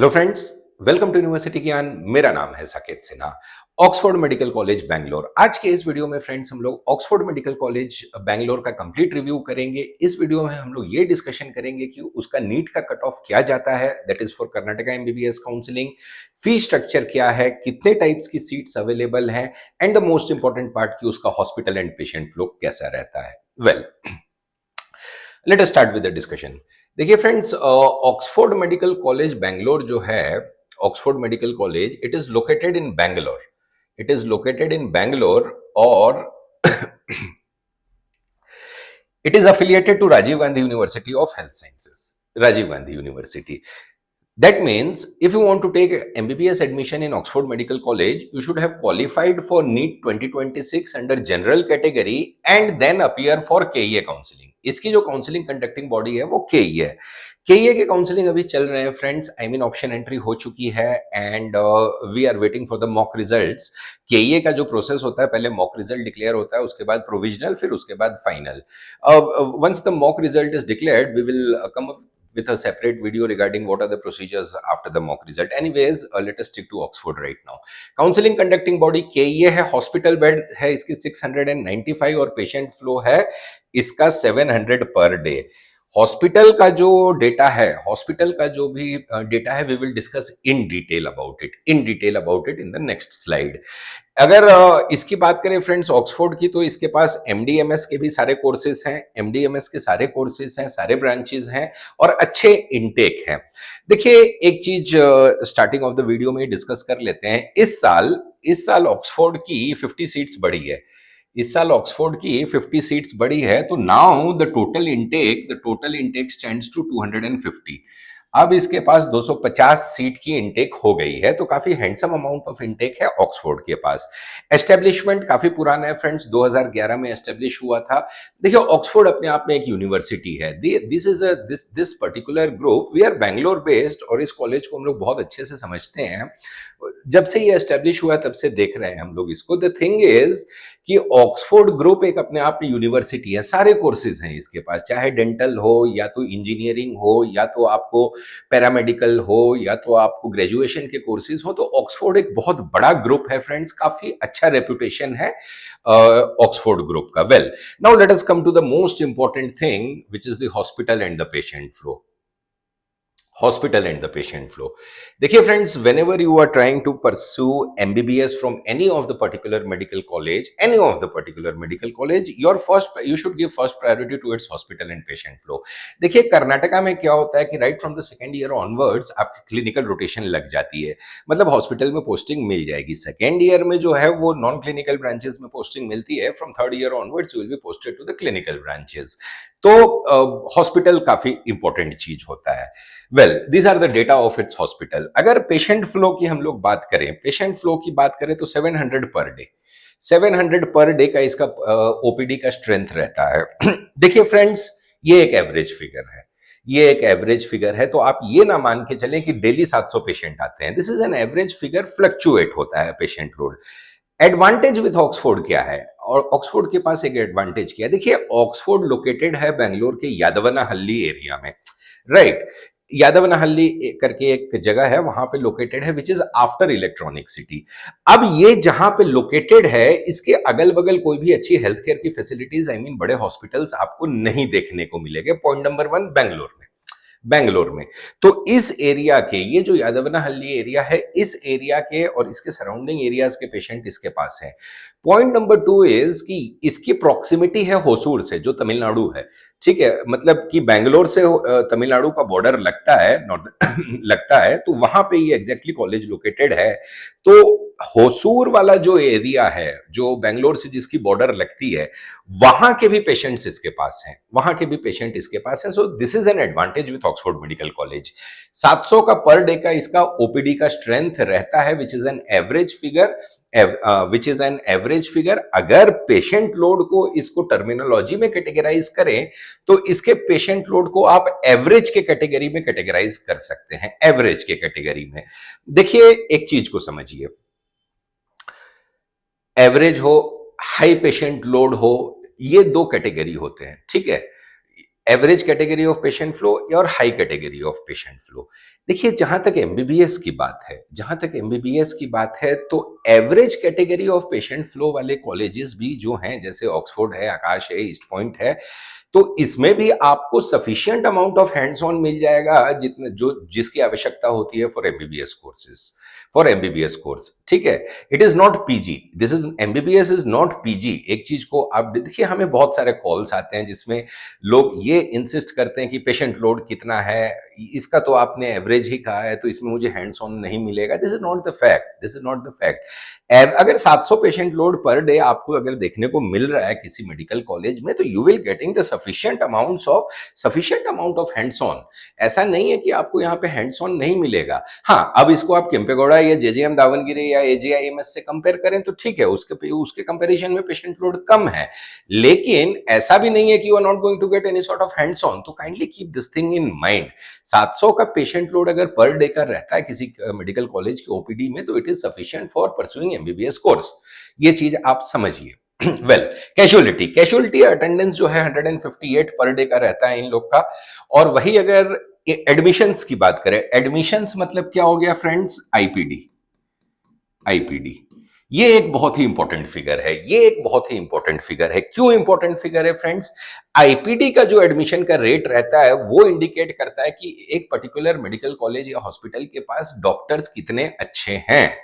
Hello friends, welcome to university Gyan. मेरा नाम है Saket Sinha, Oxford medical college Bangalore. आज के इस वीडियो में फ्रेंड्स हम लोग ऑक्सफोर्ड मेडिकल कॉलेज बैंगलोर का कंप्लीट रिव्यू करेंगे। इस वीडियो में हम लोग ये डिस्कशन करेंगे कि उसका नीट का कट ऑफ क्या जाता है, that is for Karnataka MBBS counselling, fee structure क्या है, कितने टाइप्स की सीट्स अवेलेबल हैं, and the most important part कि उसका हॉस्पिटल एंड पेशेंट फ्लो कैसा रहता है। Well, let us start with the discussion. देखिए friends, Oxford medical college Bangalore जो है, Oxford medical college, it is located in Bangalore. It is located in Bangalore और it is affiliated to Rajiv Gandhi University of Health Sciences, Rajiv Gandhi University. That means if you want to take MBBS admission in Oxford Medical College, you should have qualified for NEET 2026 under general category and then appear for KEA counseling. इसकी जो counselling conducting body है वो केईए है। केईए के counselling अभी चल रहे हैं friends. I mean option entry हो चुकी है and we are waiting for the mock results. KEA का जो प्रोसेस होता है, पहले मॉक रिजल्ट डिक्लेयर होता है, उसके बाद प्रोविजनल, फिर उसके बाद final. Once the mock result is declared, we will come up with a separate video regarding what are the procedures after the mock result. Anyways, let us stick to Oxford right now. Counseling conducting body KEA है, hospital bed है इसकी 695 और patient flow है इसका 700 per day. Hospital का जो data है, hospital का जो भी डेटा है, we will discuss in detail about it in the next slide. अगर इसकी बात करें फ्रेंड्स ऑक्सफोर्ड की, तो इसके पास एमडीएमएस के भी सारे कोर्सेज हैं, एमडीएमएस के सारे कोर्सेज हैं, सारे ब्रांचेस हैं और अच्छे इनटेक हैं। देखिए, एक चीज स्टार्टिंग ऑफ द वीडियो में डिस्कस कर लेते हैं। इस साल ऑक्सफोर्ड की 50 सीट्स बढ़ी है। इस साल ऑक्सफोर्ड की 50 सीट्स बढ़ी है, तो now the total intake stands to 250। अब इसके पास 250 सीट की इनटेक हो गई है, तो काफी हैंडसम अमाउंट ऑफ इनटेक है ऑक्सफोर्ड के पास। एस्टेब्लिशमेंट काफी पुराना है फ्रेंड्स, 2011 में एस्टेब्लिश हुआ था। देखिए, ऑक्सफोर्ड अपने आप में एक यूनिवर्सिटी है। This particular group, we are Bangalore based और इस कॉलेज को हम लोग बहुत अच्छे से समझते हैं। जब से ये एस्टेब्लिश हुआ तब से देख रहे हैं हम लोग इसको। द थिंग इज कि ऑक्सफोर्ड ग्रुप एक अपने आप में यूनिवर्सिटी है, सारे कोर्सेज हैं इसके पास, चाहे डेंटल हो या तो इंजीनियरिंग हो या तो आपको पैरामेडिकल हो या तो आपको ग्रेजुएशन के कोर्सेज हो। तो ऑक्सफोर्ड एक बहुत बड़ा ग्रुप है फ्रेंड्स, काफी अच्छा रेपुटेशन है ऑक्सफोर्ड ग्रुप का। Well, now let us come to the most important thing which is the hospital and the patient flow. Hospital and the patient flow. देखिए friends, whenever you are trying to pursue MBBS from any of the particular medical college, you should give first priority to its hospital and patient flow. देखिए, कर्नाटका में क्या होता है कि right from the second year onwards आपकी clinical rotation लग जाती है, मतलब हॉस्पिटल में पोस्टिंग मिल जाएगी। सेकेंड ईयर में जो है वो नॉन क्लिनिकल ब्रांचेस में पोस्टिंग मिलती है। From third year onwards you will be posted to the clinical branches. तो हॉस्पिटल काफी इंपॉर्टेंट चीज होता है। Well, these are the data of its hospital. अगर पेशेंट फ्लो की हम लोग बात करें, तो 700 पर डे, 700 पर डे का इसका ओपीडी का स्ट्रेंथ रहता है। देखिए फ्रेंड्स, ये एक एवरेज फिगर है, तो आप ये ना मान के चलें कि डेली 700 पेशेंट आते हैं। This is an average figure, fluctuate होता है patient load. Advantage with Oxford क्या है, और ऑक्सफोर्ड के पास एक एडवांटेज क्या है? देखिए, ऑक्सफोर्ड लोकेटेड है बैंगलोर के यादवनाहल्ली एरिया में, राइट? यादवनाहल्ली करके एक जगह है, वहां पे लोकेटेड है, which is after electronic city. अब ये जहां पे लोकेटेड है, इसके अगल बगल कोई भी अच्छी हेल्थ केयर की फैसिलिटीज, आई मीन बड़े हॉस्पिटल्स आपको नहीं देखने को मिलेंगे। पॉइंट नंबर 1, बैंगलोर में। तो इस एरिया के, ये जो यादवनाहल्ली एरिया है, इस एरिया के और इसके सराउंडिंग एरियाज के पेशेंट इसके पास है। पॉइंट नंबर 2 इज कि इसकी प्रॉक्सिमिटी है होसूर से, जो तमिलनाडु है। ठीक है, मतलब कि बैंगलोर से तमिलनाडु का बॉर्डर लगता है, लगता है, तो वहां पे ये एग्जैक्टली कॉलेज लोकेटेड है। तो होसूर वाला जो एरिया है, जो बैंगलोर से जिसकी बॉर्डर लगती है, वहां के भी पेशेंट्स इसके पास हैं। So this is an advantage with Oxford medical college. 700 का पर डे का इसका ओपीडी का स्ट्रेंथ रहता है, which is an average figure. अगर पेशेंट लोड को इसको टर्मिनोलॉजी में कैटेगराइज करें, तो इसके पेशेंट लोड को आप एवरेज के कैटेगरी में कैटेगराइज कर सकते हैं, एवरेज के कैटेगरी में। देखिए, एक चीज को समझिए, एवरेज हो, हाई पेशेंट लोड हो, ये दो कैटेगरी होते हैं, ठीक है? Average category of patient flow और high category of patient flow. देखिए जहां तक एमबीबीएस की बात है, तो average category of patient flow वाले कॉलेजेस भी जो हैं, जैसे ऑक्सफोर्ड है, आकाश है, ईस्ट पॉइंट है, तो इसमें भी आपको sufficient amount of hands on मिल जाएगा जितने जो जिसकी आवश्यकता होती है for MBBS courses, for MBBS course. ठीक है, it is not PG, this is MBBS is not PG. एक चीज को आप देखिए, हमें बहुत सारे कॉल्स आते हैं जिसमें लोग ये इंसिस्ट करते हैं कि पेशेंट लोड कितना है, इसका तो आपने एवरेज ही कहा है तो इसमें मुझे हैंड्स ऑन नहीं मिलेगा। This is not the fact, this is not the fact. अगर 700 पेशेंट लोड पर डे आपको अगर देखने को मिल रहा है किसी मेडिकल कॉलेज में, तो you will getting the sufficient amount of hands on. ऐसा नहीं है कि आपको यहाँ पे हैंड्स ऑन नहीं मिलेगा। हाँ, अब इसको आप केम्पेगौड़ा या जेजेएम दावनगिरी या एजेआईएमएस से कंपेयर करें तो ठीक है, उसके कंपैरिजन में पेशेंट लोड कम है, लेकिन ऐसा भी नहीं है कि you are not going to get any sort of hands on. तो kindly keep this thing in mind. 700 का पेशेंट लोड अगर पर डे का रहता है किसी मेडिकल कॉलेज की ओपीडी में, तो it is sufficient for pursuing MBBS course. ये चीज आप समझिए। वेल, कैजुअलिटी अटेंडेंस जो है 158 पर डे का रहता है इन लोग का। और वही अगर एडमिशंस की बात करें, एडमिशंस मतलब क्या हो गया फ्रेंड्स, आईपीडी। ये एक बहुत ही इंपॉर्टेंट फिगर है, क्यों इंपॉर्टेंट फिगर है फ्रेंड्स? आईपीडी का जो एडमिशन का रेट रहता है वो इंडिकेट करता है कि एक पर्टिकुलर मेडिकल कॉलेज या हॉस्पिटल के पास डॉक्टर्स कितने अच्छे हैं,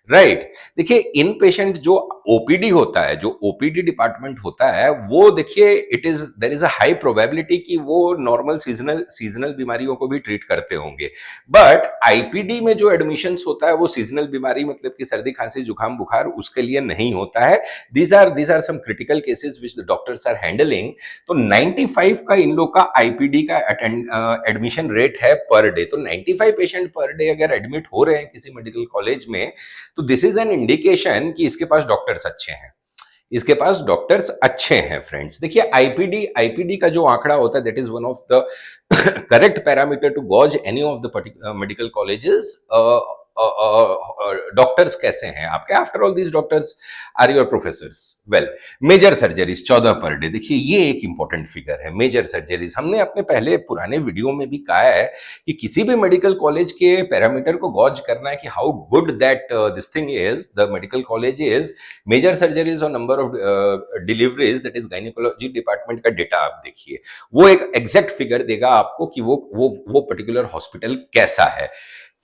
राइट। देखिए इन पेशेंट जो ओपीडी होता है, जो ओपीडी डिपार्टमेंट होता है, वो देखिए there is a high probability कि वो नॉर्मल सीजनल बीमारियों को भी ट्रीट करते होंगे। बट आईपीडी में जो एडमिशंस होता है वो सीजनल बीमारी मतलब कि सर्दी खांसी जुकाम बुखार उसके लिए नहीं होता है। These are some critical cases which the doctors are handling. तो 95 का इन लोग का आईपीडी का एडमिशन रेट है पर डे। तो 95 पेशेंट पर डे अगर एडमिट हो रहे हैं किसी मेडिकल कॉलेज में, तो दिस इज एन इंडिकेशन कि इसके पास डॉक्टर्स अच्छे हैं, फ्रेंड्स। देखिए आईपीडी का जो आंकड़ा होता है, that is one of the correct parameter to gauge any of the medical colleges. Doctors कैसे हैं आपके, after all these doctors are your professors. Well, major surgeries 14 per day. देखिए ये एक इंपॉर्टेंट फिगर है, मेजर सर्जरीज। हमने अपने पहले पुराने वीडियो में भी कहा है कि किसी भी मेडिकल कॉलेज के पैरामीटर को गॉज करना है कि how good that this thing is, the medical college is. Major surgeries और number of deliveries, that is gynaecology department का डेटा आप देखिए, वो एक एग्जैक्ट फिगर देगा आपको कि वो पर्टिकुलर हॉस्पिटल कैसा है।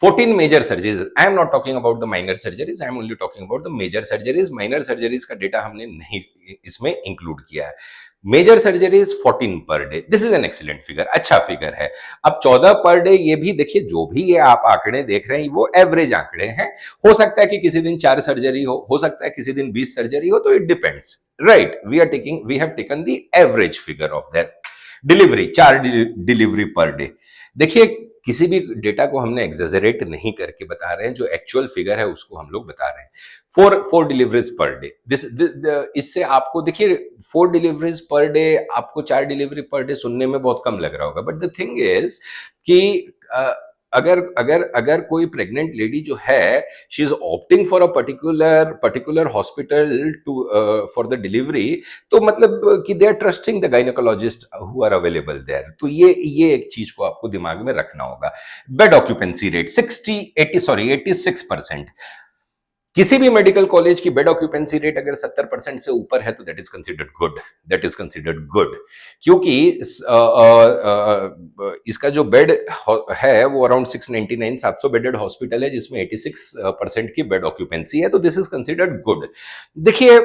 14 major surgeries, I am not talking about the minor surgeries, I am only talking about the major surgeries. Minor surgeries का डेटा हमने नहीं इसमें इंक्लूड किया है। Major surgeries 14 per day, this is an excellent figure, अच्छा figure है। अब 14 per day, ये भी देखिए, जो भी ये आप आंकड़े देख रहे हैं वो एवरेज आंकड़े हैं। हो सकता है कि किसी दिन 4 सर्जरी हो सकता है किसी दिन 20 सर्जरी हो, तो it depends, right. We have taken the average figure of that. Delivery, 4 delivery per day. देखिए किसी भी डेटा को हमने एग्जेजरेट नहीं करके बता रहे हैं, जो एक्चुअल फिगर है उसको हम लोग बता रहे हैं। 4 डिलीवरीज पर डे। इससे आपको देखिए 4 डिलीवरीज पर डे, आपको 4 डिलीवरी पर डे सुनने में बहुत कम लग रहा होगा, बट द थिंग इज कि अगर कोई प्रेग्नेंट लेडी जो है, she is opting for a particular hospital to for the delivery, तो मतलब कि they are trusting the gynaecologist who are available there. तो ये एक चीज को आपको दिमाग में रखना होगा। Bed occupancy rate 86%। किसी भी मेडिकल कॉलेज की बेड ऑक्यूपेंसी रेट अगर 70% से ऊपर है तो दैट इज कंसिडर्ड गुड। क्योंकि इसका जो बेड है वो अराउंड 699, 700 बेडेड हॉस्पिटल है जिसमें 86% की बेड ऑक्यूपेंसी है, तो दिस इज कंसिडर्ड गुड। देखिए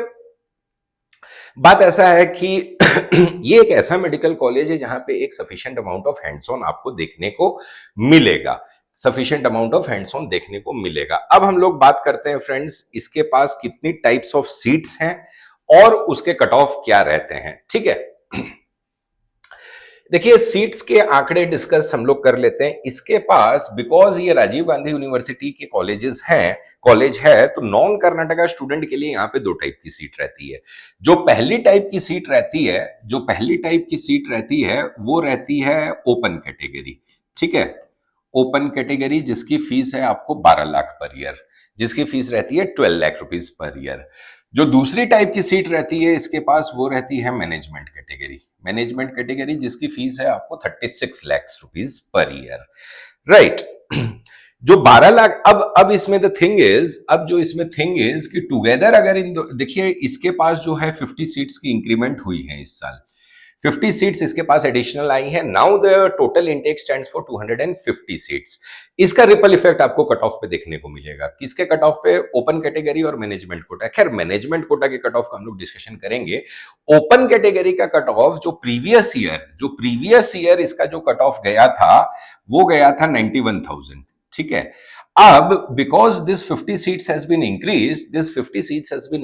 बात ऐसा है कि ये एक ऐसा मेडिकल कॉलेज है जहां पे एक sufficient amount of hands on आपको देखने को मिलेगा, अब हम लोग बात करते हैं फ्रेंड्स, इसके पास कितनी टाइप्स ऑफ सीट्स हैं और उसके कट ऑफ क्या रहते हैं, ठीक है। देखिए सीट्स के आंकड़े डिस्कस हम लोग कर लेते हैं। इसके पास, बिकॉज ये राजीव गांधी यूनिवर्सिटी के कॉलेज है, तो नॉन कर्नाटका स्टूडेंट के लिए यहाँ पे 2 टाइप की सीट रहती है। जो पहली टाइप की सीट रहती है वो रहती है ओपन कैटेगरी, ठीक है। ओपन कैटेगरी जिसकी फीस है आपको 12 लाख पर ईयर, जिसकी फीस रहती है 12 लाख रुपीज पर ईयर। जो दूसरी टाइप की सीट रहती है इसके पास, वो रहती है मैनेजमेंट कैटेगरी। मैनेजमेंट कैटेगरी जिसकी फीस है आपको 36 lakh rupees per year, right. जो 12 लाख, अब इसमें द थिंग इज, अब जो इसमें थिंग इज कि टुगेदर अगर देखिए इसके पास जो है 50 सीट्स की इंक्रीमेंट हुई है इस साल, 50 सीट्स इसके पास एडिशनल आई है। Now the total intake stands for 250 seats. इसका रिपल इफेक्ट आपको कट ऑफ पे देखने को मिलेगा। किसके कट ऑफ पे? ओपन कैटेगरी और मैनेजमेंट कोटा। खैर मैनेजमेंट कोटा के कट ऑफ का हम लोग डिस्कशन करेंगे। ओपन कैटेगरी का कट ऑफ जो प्रीवियस ईयर इसका जो कट ऑफ गया था वो गया था 91,000, ठीक है। अब because this 50 seats has been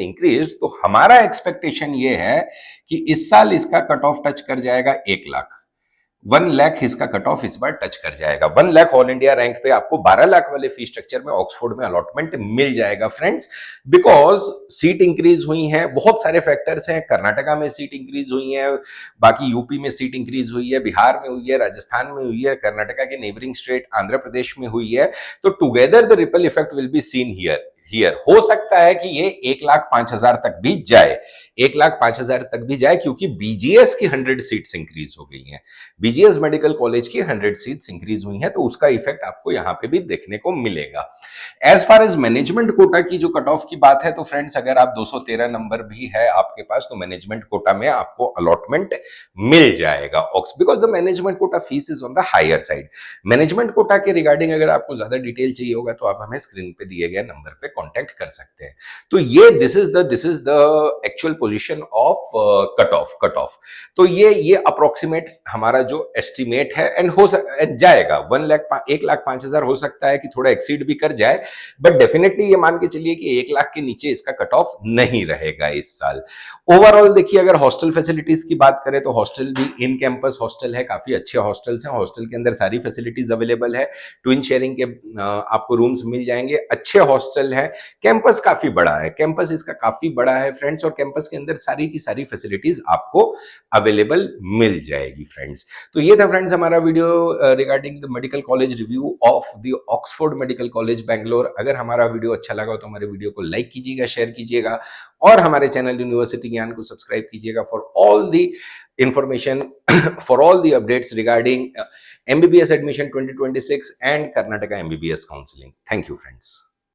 increase, तो हमारा एक्सपेक्टेशन ये है कि इस साल इसका कट ऑफ टच कर जाएगा 1 लाख। 1 लाख इसका कट ऑफ इस बार टच कर जाएगा। 1 लाख ऑल इंडिया रैंक पे आपको 12 लाख वाले फी स्ट्रक्चर में ऑक्सफोर्ड में अलॉटमेंट मिल जाएगा फ्रेंड्स, बिकॉज सीट इंक्रीज हुई है। बहुत सारे फैक्टर्स हैं। कर्नाटका में सीट इंक्रीज हुई है, बाकी यूपी में सीट इंक्रीज हुई है, बिहार में हुई है, राजस्थान में हुई है, कर्नाटका के नेबरिंग स्टेट आंध्र प्रदेश में हुई है। तो together the ripple effect will be seen here. हो सकता है कि ये 1,05,000 तक भी जाए, 1,05,000 तक भी जाए, क्योंकि बीजीएस की 100 सीट्स इंक्रीज हो गई हैं। बीजीएस मेडिकल कॉलेज की 100 सीट्स इंक्रीज हुई हैं, तो उसका इफेक्ट आपको यहां पे भी देखने को मिलेगा। As far as management quota की जो कट ऑफ की बात है, तो फ्रेंड्स अगर आप 213 नंबर भी है आपके पास, तो मैनेजमेंट कोटा में आपको अलॉटमेंट मिल जाएगा, because the management quota fees is on the higher side. Management quota के रिगार्डिंग अगर आपको ज्यादा डिटेल चाहिए होगा तो आप हमें स्क्रीन पे दिए गए नंबर पे कांटेक्ट कर सकते हैं। तो ये this is the actual position of cut off. तो ये अप्रोक्सीमेट हमारा जो एस्टिमेट है, एंड हो जाएगा 1,05,000 हो सकता है कि थोड़ा एक्सीड भी कर जाए, बट डेफिनेटली ये मान के चलिए कि 1 लाख के नीचे इसका कट ऑफ नहीं रहेगा इस साल। ओवरऑल देखिए, अगर हॉस्टल फैसिलिटीज की बात करें तो हॉस्टल भी इन कैंपस हॉस्टल है, काफी अच्छे हॉस्टल्स हैं। हॉस्टल के अंदर सारी फैसिलिटीज अवेलेबल है, ट्विन शेयरिंग के आपको रूम्स मिल जाएंगे, अच्छे हॉस्टल है। कैंपस काफी बड़ा है, कैंपस इसका काफी बड़ा है फ्रेंड्स, और कैंपस के अंदर सारी की सारी फैसिलिटीज आपको अवेलेबल मिल जाएगी फ्रेंड्स। तो ये था फ्रेंड्स हमारा video regarding the medical college review of the Oxford medical college Bangalore. अगर हमारा वीडियो अच्छा लगा तो हमारे वीडियो को लाइक कीजिएगा, शेयर कीजिएगा, और हमारे चैनल यूनिवर्सिटी ज्ञान को सब्सक्राइब कीजिएगा for all the information, for all the updates regarding MBBS admission 2026 and Karnataka MBBS counseling. Thank you, friends.